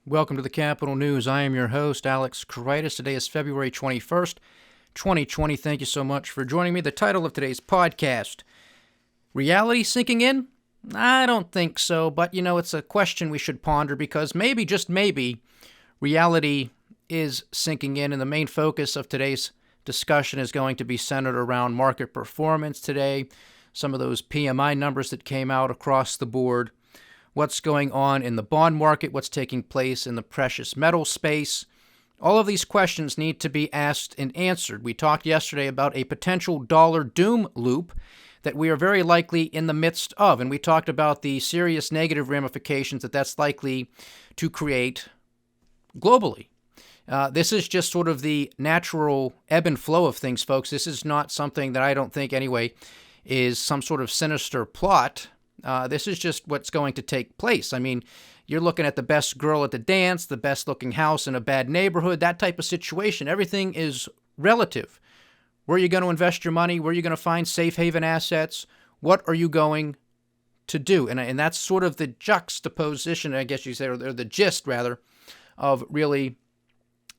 Welcome to the Capital News. I am your host, Alex Kreitis. Today is February 21st, 2020. Thank you so much for joining me. The title of today's podcast, Reality Sinking In? I don't think so, but it's a question we should ponder because maybe, just maybe, reality is sinking in, and the main focus of today's discussion is going to be centered around market performance today, some of those PMI numbers that came out across the board, what's going on in the bond market, what's taking place in the precious metal space. All of these questions need to be asked and answered. We talked yesterday about a potential dollar doom loop that we are very likely in the midst of, and we talked about the serious negative ramifications that that's likely to create globally. This is just sort of the natural ebb and flow of things, folks. This is not something that I don't think, anyway, is some sort of sinister plot. This is just what's going to take place. I mean, you're looking at the best girl at the dance, the best looking house in a bad neighborhood, that type of situation. Everything is relative. Where are you going to invest your money? Where are you going to find safe haven assets? What are you going to do? And that's sort of the juxtaposition, I guess you say, or the gist, rather, of really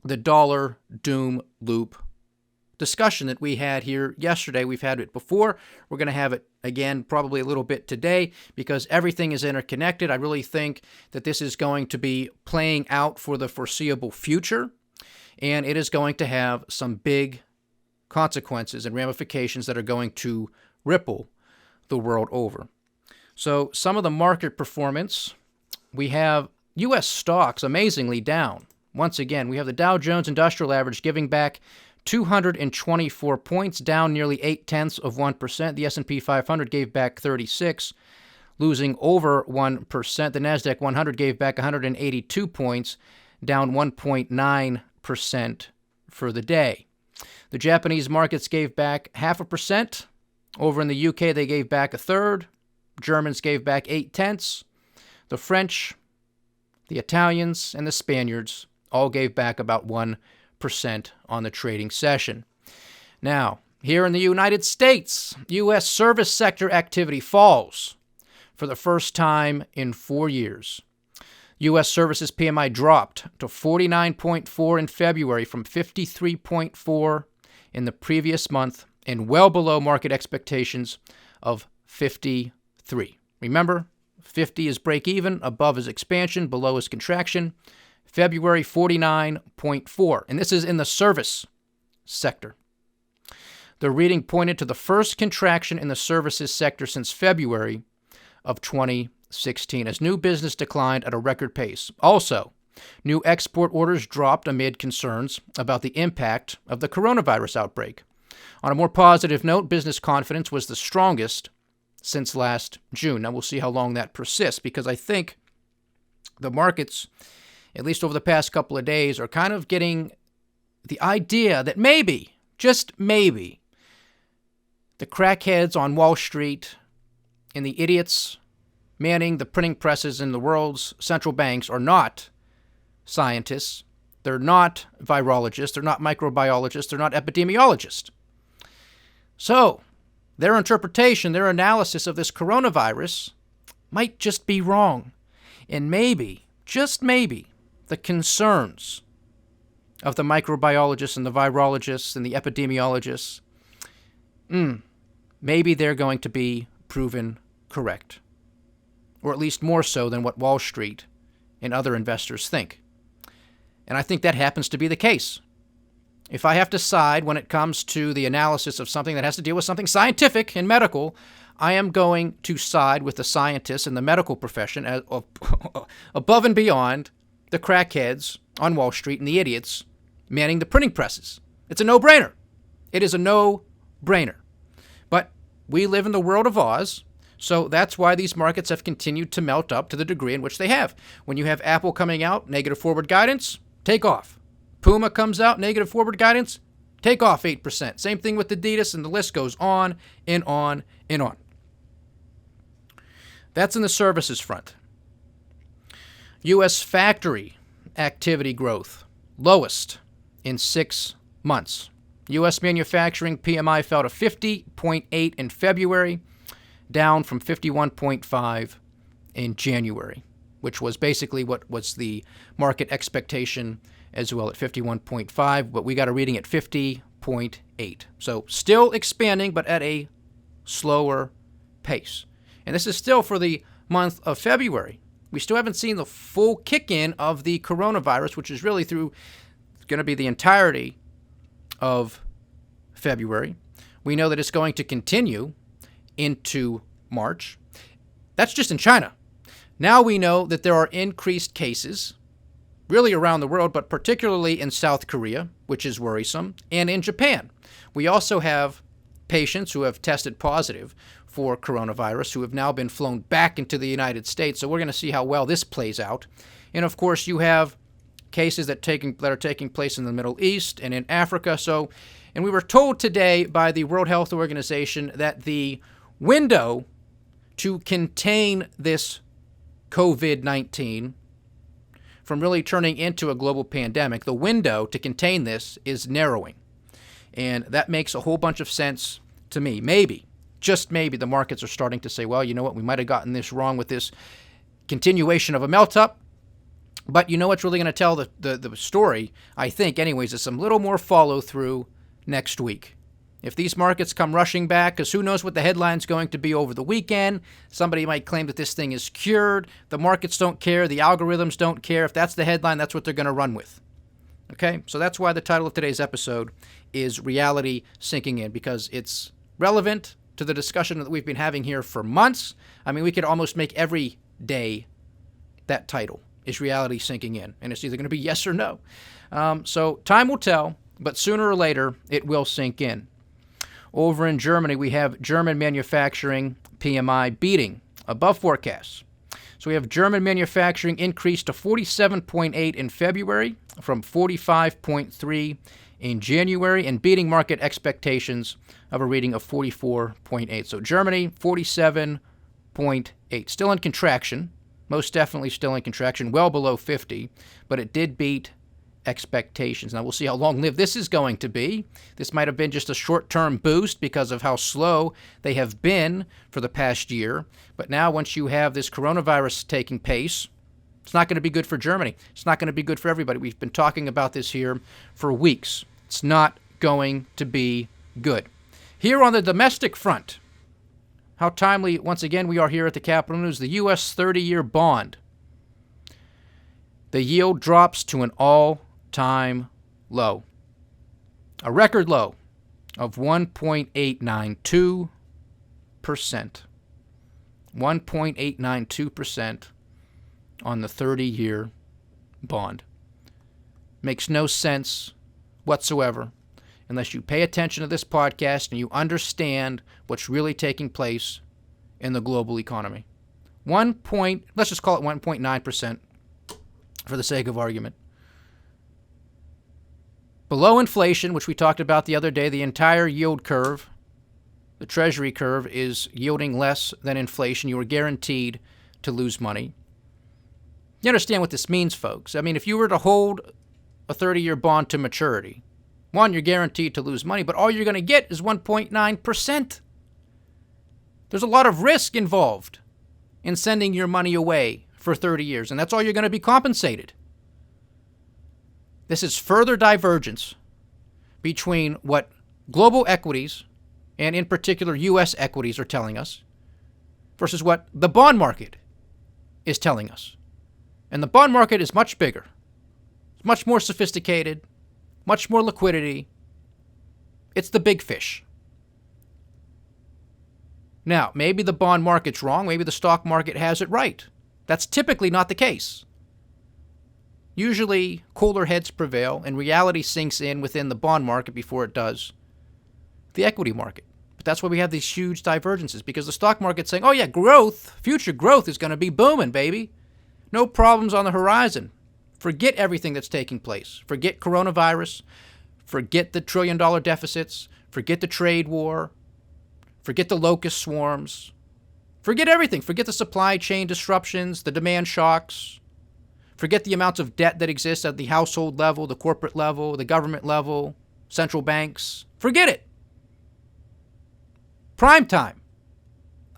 the dollar doom loop discussion that we had here yesterday. We've had it before. We're going to have it again probably a little bit today because everything is interconnected. I really think that this is going to be playing out for the foreseeable future, and it is going to have some big consequences and ramifications that are going to ripple the world over. So some of the market performance, we have U.S. stocks amazingly down. Once again, we have the Dow Jones Industrial Average giving back 224 points, down nearly 0.8%. The S&P 500 gave back 36, losing over 1%. The Nasdaq 100 gave back 182 points, down 1.9% for the day. The Japanese markets gave back 0.5%. Over in the UK, they gave back 1/3. Germans gave back 0.8. The French, the Italians, and the Spaniards all gave back about 1% on the trading session. Now, here in the United States, U.S. service sector activity falls for the first time in 4 years. U.S. services PMI dropped to 49.4 in February from 53.4 in the previous month and well below market expectations of 53. Remember, 50 is break even, above is expansion, below is contraction. February 49.4, and this is in the service sector. The reading pointed to the first contraction in the services sector since February of 2016, as new business declined at a record pace. Also, new export orders dropped amid concerns about the impact of the coronavirus outbreak. On a more positive note, business confidence was the strongest since last June. Now, we'll see how long that persists, because I think the markets, at least over the past couple of days, are kind of getting the idea that maybe, just maybe, the crackheads on Wall Street and the idiots manning the printing presses in the world's central banks are not scientists. They're not virologists. They're not microbiologists. They're not epidemiologists. So their interpretation, their analysis of this coronavirus might just be wrong. And maybe, just maybe, the concerns of the microbiologists and the virologists and the epidemiologists, maybe they're going to be proven correct, or at least more so than what Wall Street and other investors think. And I think that happens to be the case. If I have to side when it comes to the analysis of something that has to deal with something scientific and medical, I am going to side with the scientists and the medical profession above and beyond the crackheads on Wall Street and the idiots manning the printing presses. It's a no-brainer. It is a no-brainer. But we live in the world of Oz, so that's why these markets have continued to melt up to the degree in which they have. When you have Apple coming out, negative forward guidance, take off. Puma comes out, negative forward guidance, take off 8%. Same thing with Adidas, and the list goes on and on and on. That's in the services front. U.S. factory activity growth, lowest in 6 months. U.S. manufacturing PMI fell to 50.8 in February, down from 51.5 in January. which was basically what was the market expectation as well at 51.5, but we got a reading at 50.8. So still expanding, but at a slower pace. And this is still for the month of February. We still haven't seen the full kick-in of the coronavirus, which is really through going to be the entirety of February. We know that it's going to continue into March. That's just in China. Now we know that there are increased cases really around the world, but particularly in South Korea, which is worrisome, and in Japan. We also have patients who have tested positive for coronavirus who have now been flown back into the United States. So we're going to see how well this plays out. And of course, you have cases that are taking place in the Middle East and in Africa. And we were told today by the World Health Organization that the window to contain this COVID-19 from really turning into a global pandemic, the window to contain this is narrowing. And that makes a whole bunch of sense to me. Maybe, just maybe, the markets are starting to say, well, you know what, we might have gotten this wrong with this continuation of a melt-up. But you know what's really going to tell the story, I think, anyways, is some little more follow-through next week. If these markets come rushing back, because who knows what the headline's going to be over the weekend. Somebody might claim that this thing is cured. The markets don't care. The algorithms don't care. If that's the headline, that's what they're going to run with. Okay? So that's why the title of today's episode is Reality Sinking In, because it's relevant to the discussion that we've been having here for months. I mean, we could almost make every day that title, is reality sinking in. And it's either going to be yes or no. So time will tell, but sooner or later, it will sink in. Over in Germany, we have German manufacturing PMI beating above forecasts. So we have German manufacturing increased to 47.8 in February from 45.3 in January, and beating market expectations of a reading of 44.8. So Germany, 47.8. Still in contraction, most definitely still in contraction, well below 50, but it did beat expectations. Now we'll see how long-lived this is going to be. This might have been just a short-term boost because of how slow they have been for the past year. But now once you have this coronavirus taking pace, it's not going to be good for Germany. It's not going to be good for everybody. We've been talking about this here for weeks. It's not going to be good. Here on the domestic front, how timely, once again, we are here at the Capital News, the U.S. 30-year bond. The yield drops to an all-time low, a record low of 1.892%. 1.892% on the 30-year bond. Makes no sense whatsoever unless you pay attention to this podcast and you understand what's really taking place in the global economy. Let's just call it 1.9% for the sake of argument. Below inflation, which we talked about the other day, the entire yield curve, the Treasury curve, is yielding less than inflation. You are guaranteed to lose money. You understand what this means, folks. I mean, if you were to hold a 30-year bond to maturity, one, you're guaranteed to lose money, but all you're going to get is 1.9%. There's a lot of risk involved in sending your money away for 30 years, and that's all you're going to be compensated. This is further divergence between what global equities, and in particular U.S. equities, are telling us versus what the bond market is telling us. And the bond market is much bigger, much more sophisticated, much more liquidity. It's the big fish. Now, maybe the bond market's wrong. Maybe the stock market has it right. That's typically not the case. Usually, cooler heads prevail, and reality sinks in within the bond market before it does the equity market. But that's why we have these huge divergences, because the stock market's saying, oh yeah, future growth is going to be booming, baby. No problems on the horizon. Forget everything that's taking place. Forget coronavirus. Forget the trillion-dollar deficits. Forget the trade war. Forget the locust swarms. Forget everything. Forget the supply chain disruptions, the demand shocks. Forget the amounts of debt that exist at the household level, the corporate level, the government level, central banks. Forget it. Prime time.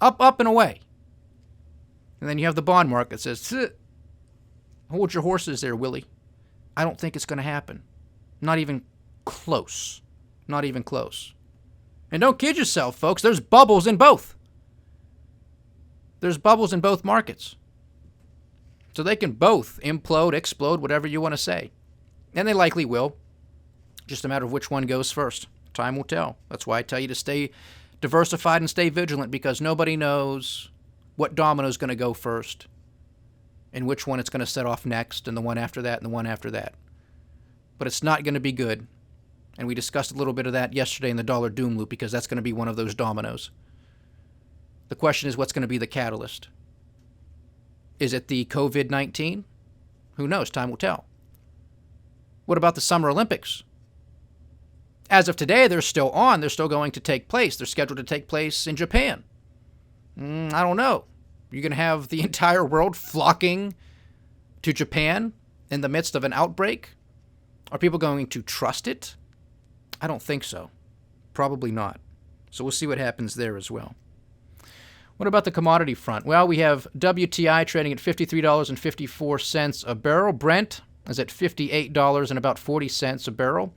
Up, up, and away. And then you have the bond market that says, Hold your horses there, Willie. I don't think it's going to happen. Not even close. Not even close. And don't kid yourself, folks. There's bubbles in both. There's bubbles in both markets. So they can both implode, explode, whatever you want to say. And they likely will. Just a matter of which one goes first. Time will tell. That's why I tell you to stay diversified and stay vigilant, because nobody knows what domino is going to go first and which one it's going to set off next, and the one after that, and the one after that. But it's not going to be good. And we discussed a little bit of that yesterday in the dollar doom loop, because that's going to be one of those dominoes. The question is, what's going to be the catalyst? Is it the COVID-19? Who knows? Time will tell. What about the Summer Olympics? As of today, they're still on. They're still going to take place. They're scheduled to take place in Japan. I don't know. You're going to have the entire world flocking to Japan in the midst of an outbreak? Are people going to trust it? I don't think so. Probably not. So we'll see what happens there as well. What about the commodity front? Well, we have WTI trading at $53.54 a barrel. Brent is at $58 and about 40 cents a barrel.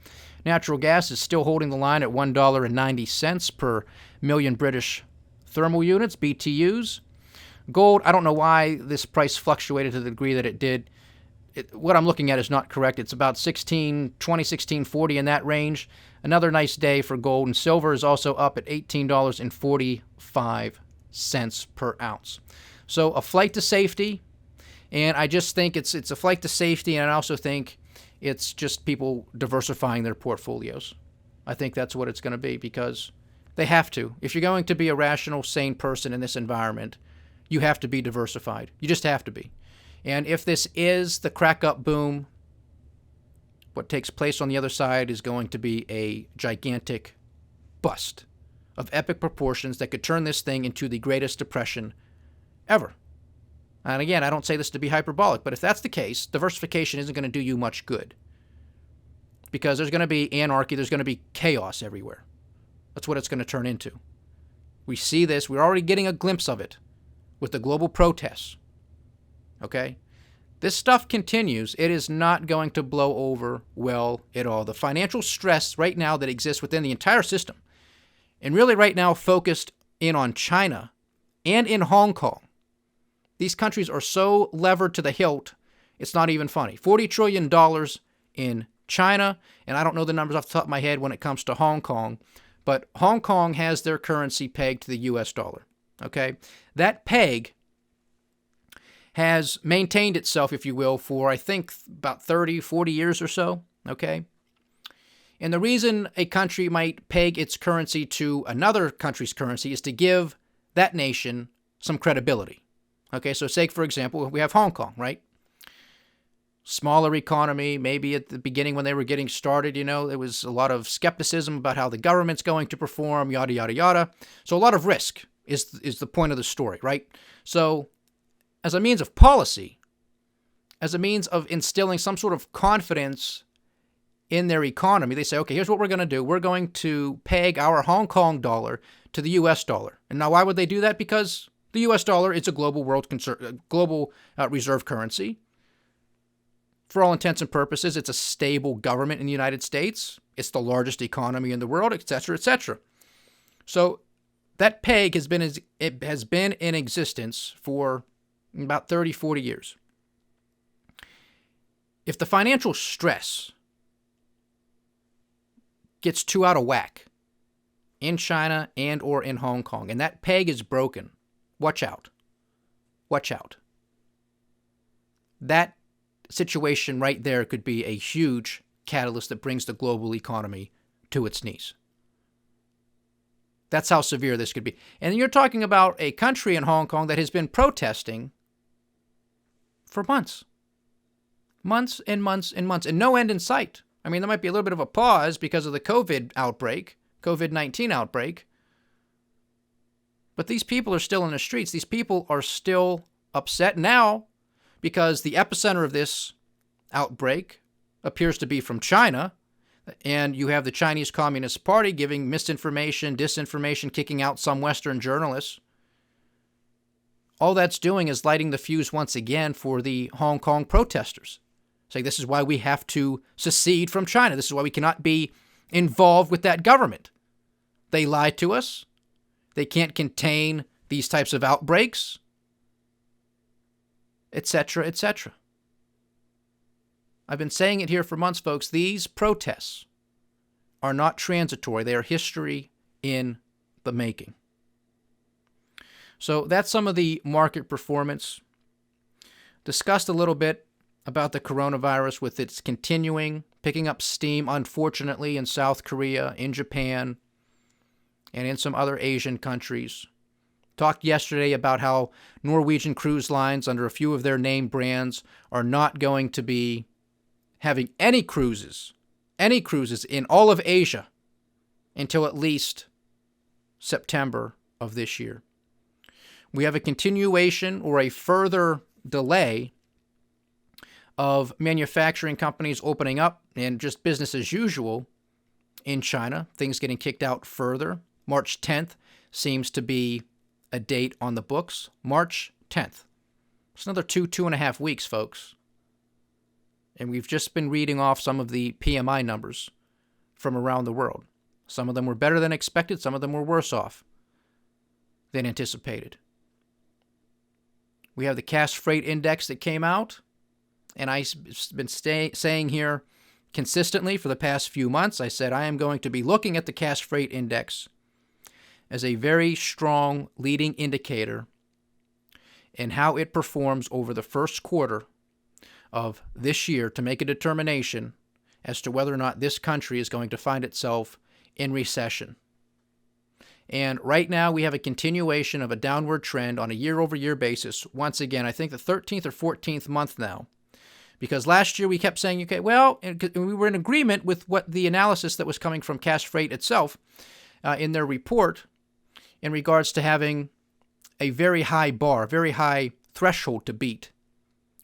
Natural gas is still holding the line at $1.90 per million British thermal units, BTUs. Gold, I don't know why this price fluctuated to the degree that it did. What I'm looking at is not correct. It's about 16.40 in that range. Another nice day for gold. And silver is also up at $18.45 per ounce. So a flight to safety. And I just think it's a flight to safety. And I also think it's just people diversifying their portfolios. I think that's what it's going to be, because they have to. If you're going to be a rational, sane person in this environment, you have to be diversified. You just have to be. And if this is the crack-up boom, what takes place on the other side is going to be a gigantic bust of epic proportions that could turn this thing into the greatest depression ever. And again, I don't say this to be hyperbolic, but if that's the case, diversification isn't going to do you much good, because there's going to be anarchy, there's going to be chaos everywhere. That's what it's going to turn into. We see this, we're already getting a glimpse of it with the global protests. Okay? This stuff continues. It is not going to blow over well at all. The financial stress right now that exists within the entire system, and really right now focused in on China and in Hong Kong. These countries are so levered to the hilt, it's not even funny. $40 trillion in China, and I don't know the numbers off the top of my head when it comes to Hong Kong, but Hong Kong has their currency pegged to the US dollar. Okay? That peg has maintained itself, if you will, for I think about 30, 40 years or so. Okay? And the reason a country might peg its currency to another country's currency is to give that nation some credibility. Okay, so say, for example, we have Hong Kong, right? Smaller economy, maybe at the beginning when they were getting started, there was a lot of skepticism about how the government's going to perform, yada, yada, yada. So a lot of risk is the point of the story, right? So as a means of policy, as a means of instilling some sort of confidence in their economy, they say, okay, here's what we're going to do. We're going to peg our Hong Kong dollar to the US dollar. And now why would they do that? Because the US dollar is a global reserve currency. For all intents and purposes, it's a stable government in the United States. It's the largest economy in the world, etc., etc. So that peg has been in existence for about 30, 40 years. If the financial stress gets too out of whack in China and or in Hong Kong, and that peg is broken, watch out. Watch out. That situation right there could be a huge catalyst that brings the global economy to its knees. That's how severe this could be. And you're talking about a country in Hong Kong that has been protesting for months. Months and months and months, and no end in sight. I mean, there might be a little bit of a pause because of the COVID-19 outbreak. But these people are still in the streets. These people are still upset now because the epicenter of this outbreak appears to be from China. And you have the Chinese Communist Party giving misinformation, disinformation, kicking out some Western journalists. all that's doing is lighting the fuse once again for the Hong Kong protesters. Saying this is why we have to secede from China. This is why we cannot be involved with that government. They lied to us. They can't contain these types of outbreaks, etc., etc. I've been saying it here for months, folks. These protests are not transitory. They are history in the making. So that's some of the market performance. Discussed a little bit about the coronavirus with its continuing, picking up steam, unfortunately, in South Korea, in Japan, and in some other Asian countries. Talked yesterday about how Norwegian cruise lines, under a few of their name brands, are not going to be having any cruises in all of Asia until at least September of this year. We have a continuation or a further delay of manufacturing companies opening up and just business as usual in China, things getting kicked out further. March 10th seems to be a date on the books. March 10th. It's another 2.5 weeks, folks. And we've just been reading off some of the PMI numbers from around the world. Some of them were better than expected. Some of them were worse off than anticipated. We have the cash freight index that came out, and I've been saying here consistently for the past few months, I said I am going to be looking at the cash freight index as a very strong leading indicator in how it performs over the first quarter of this year to make a determination as to whether or not this country is going to find itself in recession. And right now we have a continuation of a downward trend on a year-over-year basis. Once again, I think the 13th or 14th month now. Because last year we kept saying, okay, well, and we were in agreement with what the analysis that was coming from Cash Freight itself in their report in regards to having a very high bar, very high threshold to beat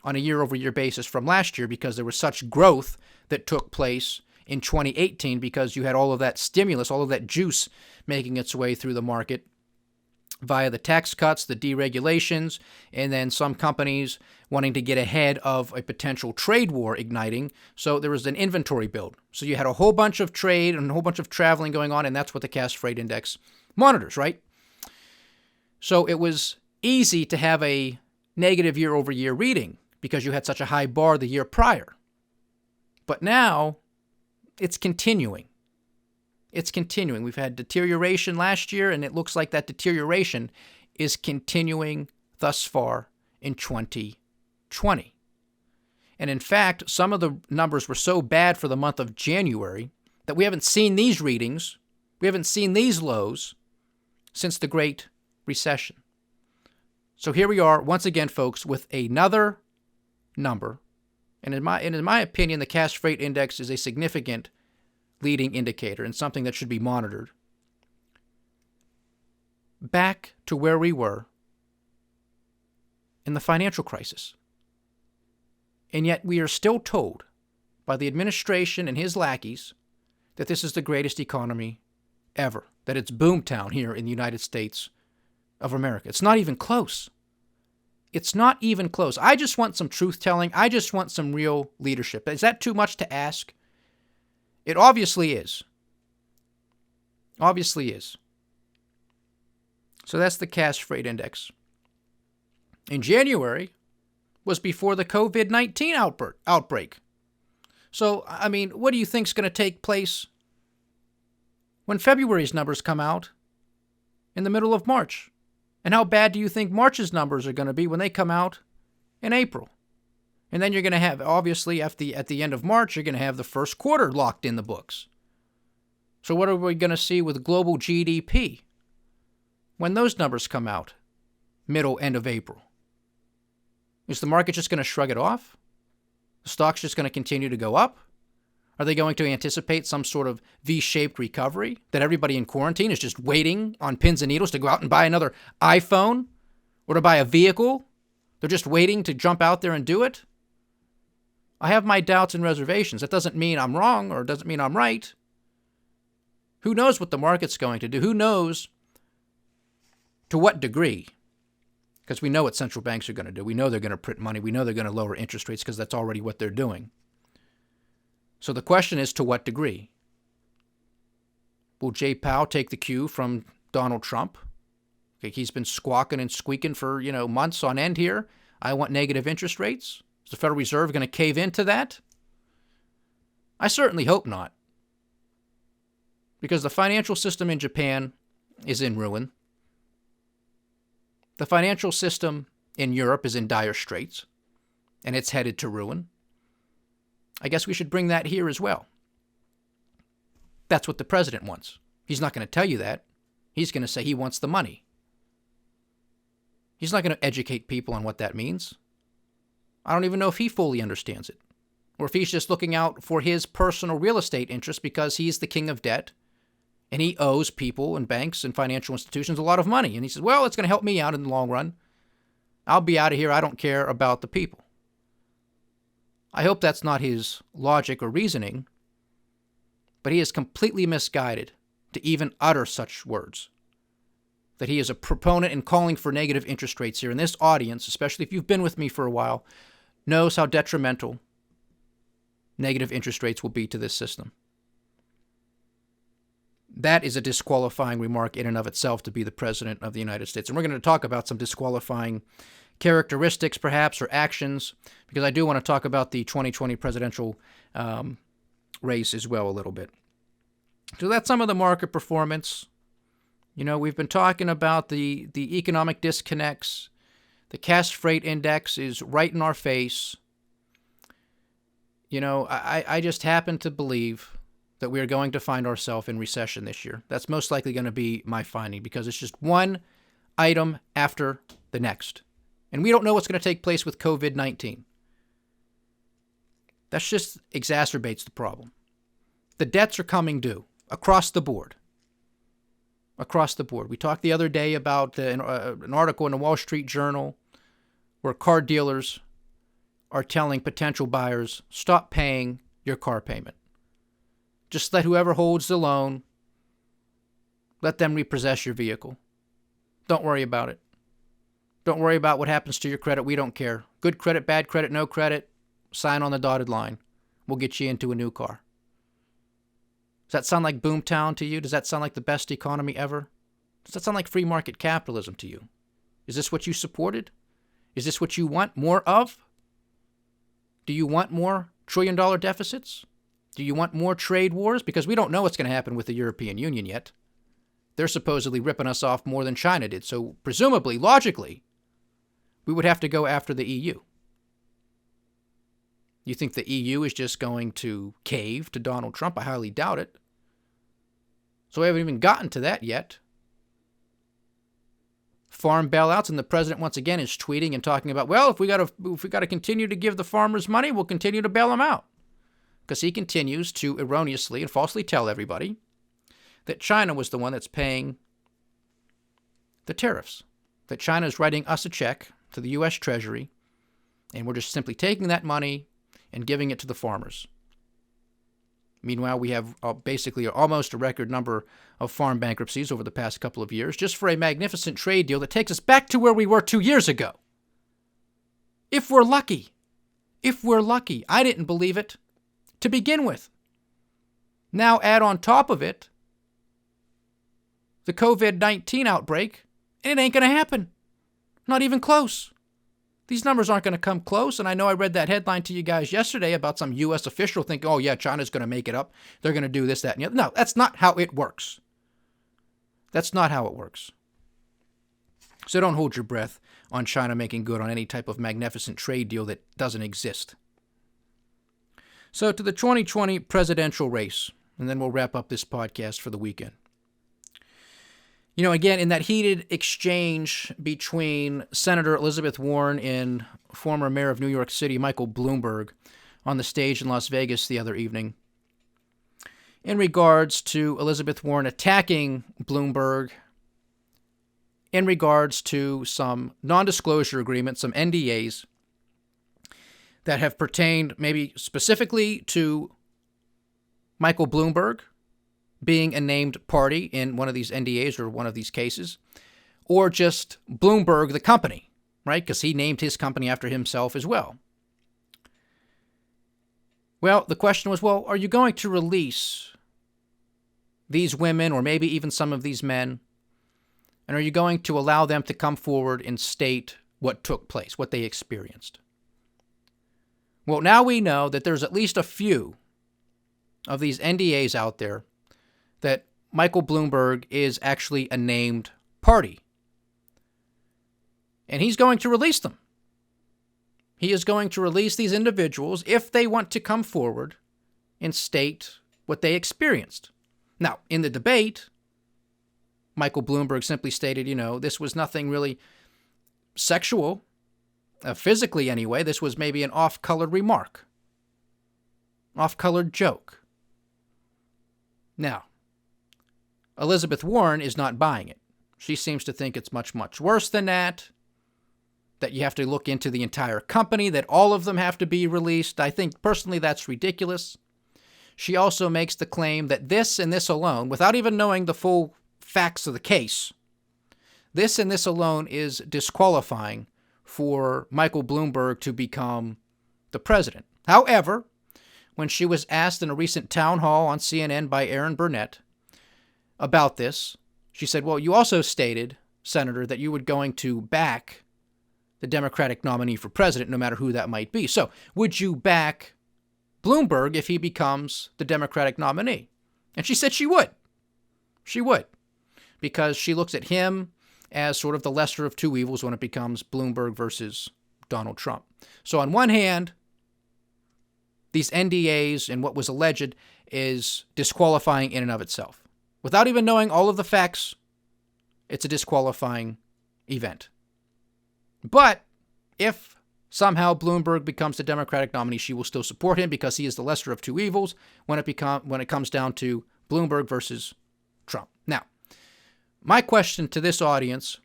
on a year-over-year basis from last year because there was such growth that took place in 2018 because you had all of that stimulus, all of that juice making its way through the market via the tax cuts, the deregulations, and then some companies wanting to get ahead of a potential trade war igniting. So there was an inventory build. So you had a whole bunch of trade and a whole bunch of traveling going on, and that's what the cash freight index monitors, right? So it was easy to have a negative year-over-year reading because you had such a high bar the year prior. But now it's continuing. It's continuing. We've had deterioration last year, and it looks like that deterioration is continuing thus far in 2020. And in fact, some of the numbers were so bad for the month of January that we haven't seen these readings, we haven't seen these lows since the Great Recession. So here we are, once again, folks, with another number. And in my opinion, the cash freight index is a significant leading indicator and something that should be monitored. Back to where we were in the financial crisis. And yet we are still told by the administration and his lackeys that this is the greatest economy ever, that it's boomtown here in the United States of America. It's not even close. It's not even close. I just want some truth-telling. I just want some real leadership. Is that too much to ask? It obviously is. Obviously is. So that's the cash freight index. In January was before the COVID-19 outbreak. So, I mean, what do you think is going to take place when February's numbers come out in the middle of March? And how bad do you think March's numbers are going to be when they come out in April? And then you're going to have, obviously, at the end of March, you're going to have the first quarter locked in the books. So what are we going to see with global GDP when those numbers come out end of April? Is the market just going to shrug it off? The stock's just going to continue to go up? Are they going to anticipate some sort of V-shaped recovery that everybody in quarantine is just waiting on pins and needles to go out and buy another iPhone or to buy a vehicle? They're just waiting to jump out there and do it? I have my doubts and reservations. That doesn't mean I'm wrong or doesn't mean I'm right. Who knows what the market's going to do? Who knows to what degree because we know what central banks are going to do. We know they're going to print money. We know they're going to lower interest rates because that's already what they're doing. So the question is, to what degree? Will Jay Powell take the cue from Donald Trump? Okay, he's been squawking and squeaking for, months on end here. I want negative interest rates. Is the Federal Reserve going to cave into that? I certainly hope not. Because the financial system in Japan is in ruin. The financial system in Europe is in dire straits, and it's headed to ruin. I guess we should bring that here as well. That's what the president wants. He's not going to tell you that. He's going to say he wants the money. He's not going to educate people on what that means. I don't even know if he fully understands it, or if he's just looking out for his personal real estate interest because he's the king of debt and he owes people and banks and financial institutions a lot of money. And he says, well, it's going to help me out in the long run. I'll be out of here. I don't care about the people. I hope that's not his logic or reasoning, but he is completely misguided to even utter such words. That he is a proponent in calling for negative interest rates here. And this audience, especially if you've been with me for a while, knows how detrimental negative interest rates will be to this system. That is a disqualifying remark in and of itself to be the President of the United States. And we're going to talk about some disqualifying characteristics, perhaps, or actions, because I do want to talk about the 2020 presidential race as well a little bit. So that's some of the market performance. We've been talking about the economic disconnects. The cash freight index is right in our face. I just happen to believe that we are going to find ourselves in recession this year. That's most likely going to be my finding, because it's just one item after the next. And we don't know what's going to take place with COVID-19. That just exacerbates the problem. The debts are coming due across the board. Across the board. We talked the other day about an article in the Wall Street Journal where car dealers are telling potential buyers, stop paying your car payment. Just let whoever holds the loan, let them repossess your vehicle. Don't worry about it. Don't worry about what happens to your credit. We don't care. Good credit, bad credit, no credit, sign on the dotted line. We'll get you into a new car. Does that sound like Boomtown to you? Does that sound like the best economy ever? Does that sound like free market capitalism to you? Is this what you supported? Is this what you want more of? Do you want more trillion-dollar deficits? Do you want more trade wars? Because we don't know what's going to happen with the European Union yet. They're supposedly ripping us off more than China did. So presumably, logically, we would have to go after the EU. You think the EU is just going to cave to Donald Trump? I highly doubt it. So we haven't even gotten to that yet. Farm bailouts, and the president once again is tweeting and talking about, well, if we got to continue to give the farmers money, we'll continue to bail them out. Because he continues to erroneously and falsely tell everybody that China was the one that's paying the tariffs. That China is writing us a check to the U.S. Treasury, and we're just simply taking that money and giving it to the farmers. Meanwhile, we have basically almost a record number of farm bankruptcies over the past couple of years, just for a magnificent trade deal that takes us back to where we were 2 years ago. If we're lucky. If we're lucky. I didn't believe it to begin with. Now add on top of it the COVID-19 outbreak, and it ain't going to happen. Not even close. These numbers aren't going to come close, and I know I read that headline to you guys yesterday about some U.S. official thinking, oh yeah, China's going to make it up. They're going to do this, that, and the other. No, that's not how it works. That's not how it works. So don't hold your breath on China making good on any type of magnificent trade deal that doesn't exist. So to the 2020 presidential race, and then we'll wrap up this podcast for the weekend. Again, in that heated exchange between Senator Elizabeth Warren and former mayor of New York City, Michael Bloomberg, on the stage in Las Vegas the other evening, in regards to Elizabeth Warren attacking Bloomberg in regards to some non-disclosure agreements, some NDAs, that have pertained maybe specifically to Michael Bloomberg being a named party in one of these NDAs or one of these cases, or just Bloomberg, the company, right? Because he named his company after himself as well. Well, the question was, well, are you going to release these women or maybe even some of these men? And are you going to allow them to come forward and state what took place, what they experienced? Well, now we know that there's at least a few of these NDAs out there that Michael Bloomberg is actually a named party. And he's going to release them. He is going to release these individuals if they want to come forward and state what they experienced. Now, in the debate, Michael Bloomberg simply stated, this was nothing really sexual, physically anyway. This was maybe an off-colored remark, off-colored joke. Now, Elizabeth Warren is not buying it. She seems to think it's much, much worse than that you have to look into the entire company, that all of them have to be released. I think personally that's ridiculous. She also makes the claim that this and this alone, without even knowing the full facts of the case, this and this alone is disqualifying for Michael Bloomberg to become the president. However, when she was asked in a recent town hall on CNN by Aaron Burnett about this, she said, well, you also stated, Senator, that you were going to back the Democratic nominee for president, no matter who that might be. So would you back Bloomberg if he becomes the Democratic nominee? And she said she would. She would. Because she looks at him as sort of the lesser of two evils when it becomes Bloomberg versus Donald Trump. So on one hand, these NDAs and what was alleged is disqualifying in and of itself. Without even knowing all of the facts, it's a disqualifying event. But if somehow Bloomberg becomes the Democratic nominee, she will still support him because he is the lesser of two evils when it comes down to Bloomberg versus Trump. Now, my question to this audience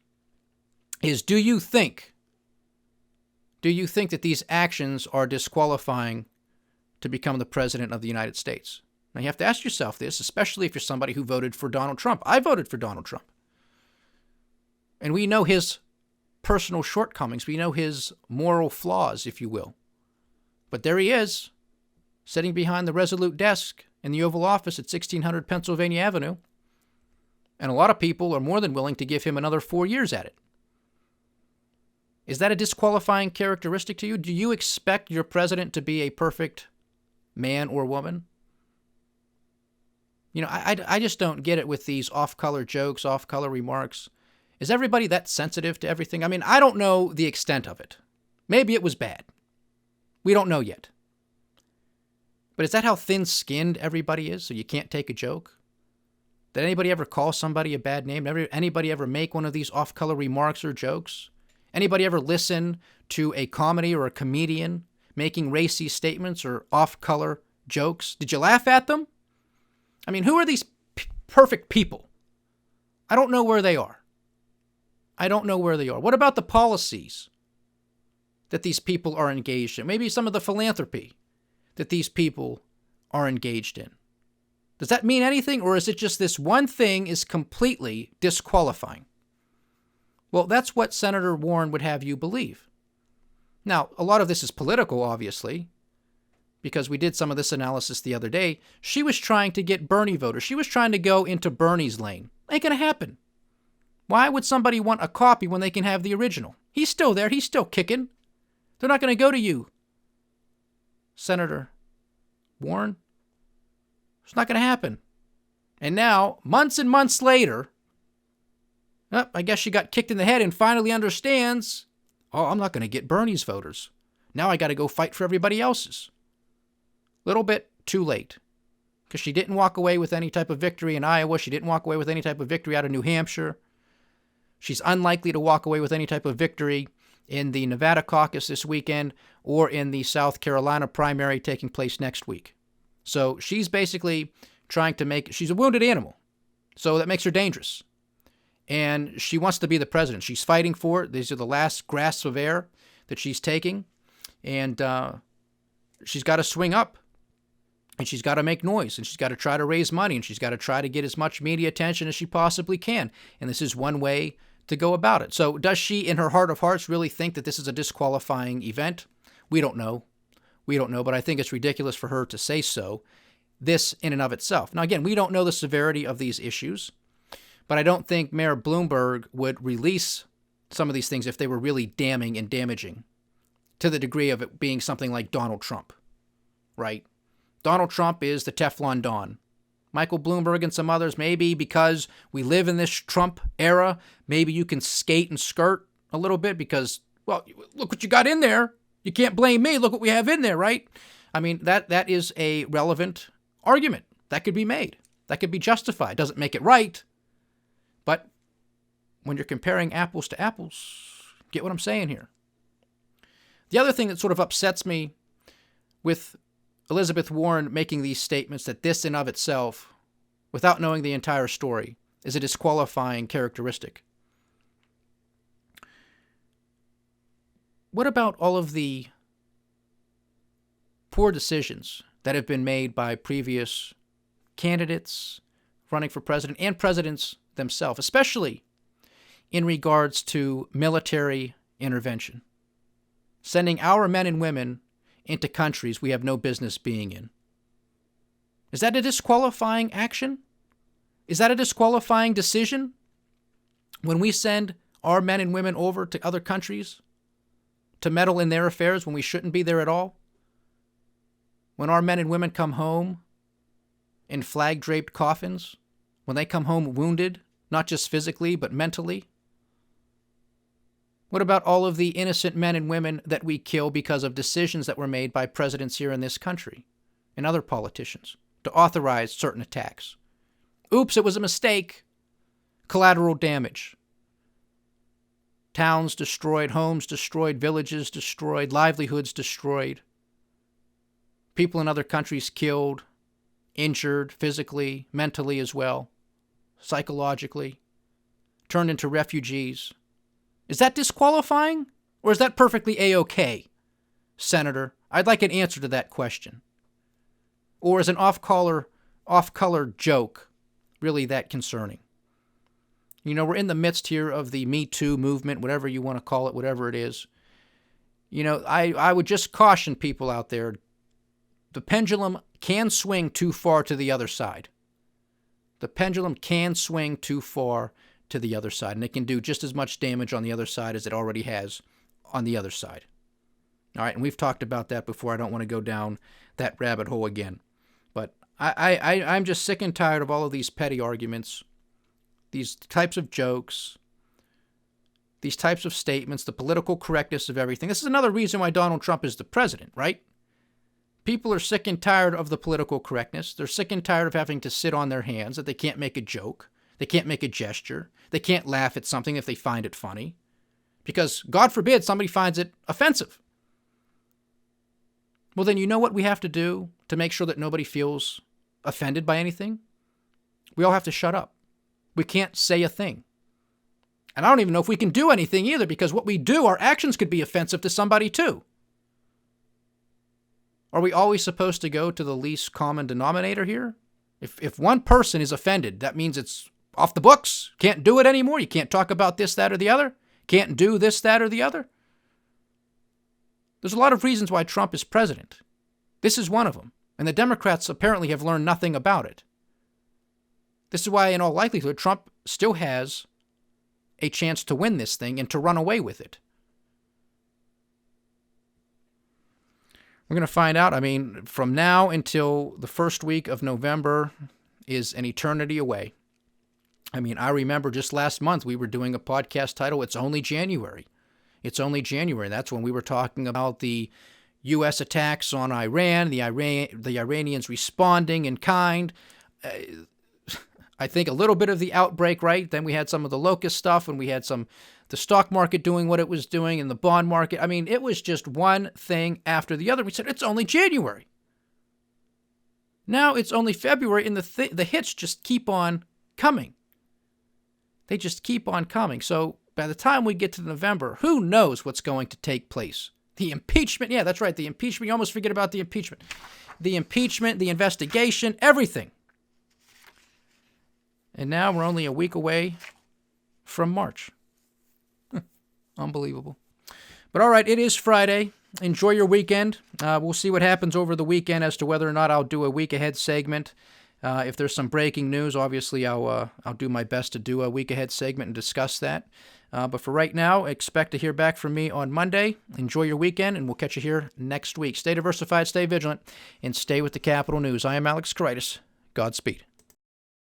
is, do you think that these actions are disqualifying to become the president of the United States? Now, you have to ask yourself this, especially if you're somebody who voted for Donald Trump. I voted for Donald Trump. And we know his personal shortcomings. We know his moral flaws, if you will. But there he is, sitting behind the Resolute desk in the Oval Office at 1600 Pennsylvania Avenue. And a lot of people are more than willing to give him another 4 years at it. Is that a disqualifying characteristic to you? Do you expect your president to be a perfect man or woman? I just don't get it with these off-color jokes, off-color remarks. Is everybody that sensitive to everything? I mean, I don't know the extent of it. Maybe it was bad. We don't know yet. But is that how thin-skinned everybody is, so you can't take a joke? Did anybody ever call somebody a bad name? Anybody ever make one of these off-color remarks or jokes? Anybody ever listen to a comedy or a comedian making racy statements or off-color jokes? Did you laugh at them? I mean, who are these perfect people? I don't know where they are. I don't know where they are. What about the policies that these people are engaged in? Maybe some of the philanthropy that these people are engaged in. Does that mean anything, or is it just this one thing is completely disqualifying? Well, that's what Senator Warren would have you believe. Now, a lot of this is political, obviously, because we did some of this analysis the other day. She was trying to get Bernie voters. She was trying to go into Bernie's lane. Ain't going to happen. Why would somebody want a copy when they can have the original? He's still there. He's still kicking. They're not going to go to you, Senator Warren. It's not going to happen. And now, months and months later, I guess she got kicked in the head and finally understands, I'm not going to get Bernie's voters. Now I got to go fight for everybody else's. Little bit too late. Because she didn't walk away with any type of victory in Iowa. She didn't walk away with any type of victory out of New Hampshire. She's unlikely to walk away with any type of victory in the Nevada caucus this weekend or in the South Carolina primary taking place next week. So she's basically trying to she's a wounded animal. So that makes her dangerous. And she wants to be the president. She's fighting for it. These are the last grasps of air that she's taking. And she's got to swing up. And she's got to make noise. And she's got to try to raise money. And she's got to try to get as much media attention as she possibly can. And this is one way to go about it. So does she, in her heart of hearts, really think that this is a disqualifying event? We don't know. We don't know, but I think it's ridiculous for her to say so, this in and of itself. Now, again, we don't know the severity of these issues, but I don't think Mayor Bloomberg would release some of these things if they were really damning and damaging to the degree of it being something like Donald Trump, right? Donald Trump is the Teflon Don. Michael Bloomberg and some others, maybe because we live in this Trump era, maybe you can skate and skirt a little bit because, well, look what you got in there. You can't blame me. Look what we have in there, right? I mean, that is a relevant argument. That could be made. That could be justified. Doesn't make it right. But when you're comparing apples to apples, get what I'm saying here. The other thing that sort of upsets me with Elizabeth Warren making these statements that this in of itself, without knowing the entire story, is a disqualifying characteristic. What about all of the poor decisions that have been made by previous candidates running for president and presidents themselves, especially in regards to military intervention? Sending our men and women into countries we have no business being in. Is that a disqualifying action? Is that a disqualifying decision? When we send our men and women over to other countries to meddle in their affairs when we shouldn't be there at all? When our men and women come home in flag-draped coffins? When they come home wounded, not just physically, but mentally? What about all of the innocent men and women that we kill because of decisions that were made by presidents here in this country and other politicians to authorize certain attacks? Oops, it was a mistake. Collateral damage. Towns destroyed, homes destroyed, villages destroyed, livelihoods destroyed. People in other countries killed, injured physically, mentally as well, psychologically, turned into refugees. Is that disqualifying, or is that perfectly A-OK, Senator? I'd like an answer to that question. Or is an off-color joke really that concerning? You know, we're in the midst here of the Me Too movement, whatever you want to call it, whatever it is. You know, I would just caution people out there, the pendulum can swing too far to the other side. The pendulum can swing too far to the other side, and it can do just as much damage on the other side as it already has on the other side. All right, and we've talked about that before. I don't want to go down that rabbit hole again. But I'm just sick and tired of all of these petty arguments, these types of jokes, these types of statements, the political correctness of everything. This is another reason why Donald Trump is the president, right? People are sick and tired of the political correctness. They're sick and tired of having to sit on their hands, that they can't make a joke. They can't make a gesture. They can't laugh at something if they find it funny. Because, God forbid, somebody finds it offensive. Well, then you know what we have to do to make sure that nobody feels offended by anything? We all have to shut up. We can't say a thing. And I don't even know if we can do anything either, because what we do, our actions could be offensive to somebody too. Are we always supposed to go to the least common denominator here? If one person is offended, that means it's off the books. Can't do it anymore. You can't talk about this, that, or the other. Can't do this, that, or the other. There's a lot of reasons why Trump is president. This is one of them. And the Democrats apparently have learned nothing about it. This is why, in all likelihood, Trump still has a chance to win this thing and to run away with it. We're going to find out. I mean, from now until the first week of November is an eternity away. I mean, I remember just last month we were doing a podcast titled, It's Only January. It's only January. That's when we were talking about the U.S. attacks on Iran, the Iranians responding in kind. I think a little bit of the outbreak, right? Then we had some of the locust stuff, and we had the stock market doing what it was doing, and the bond market. I mean, it was just one thing after the other. We said, it's only January. Now it's only February, and the hits just keep on coming. They just keep on coming. So by the time we get to November, who knows what's going to take place? The impeachment. Yeah, that's right. The impeachment. You almost forget about the impeachment. The impeachment, the investigation, everything. And now we're only a week away from March. Unbelievable. But all right, it is Friday. Enjoy your weekend. We'll see what happens over the weekend as to whether or not I'll do a week ahead segment. If there's some breaking news, obviously I'll do my best to do a week ahead segment and discuss that. But for right now, expect to hear back from me on Monday. Enjoy your weekend, and we'll catch you here next week. Stay diversified, stay vigilant, and stay with the Kapital News. I am Alex Kreitis. Godspeed.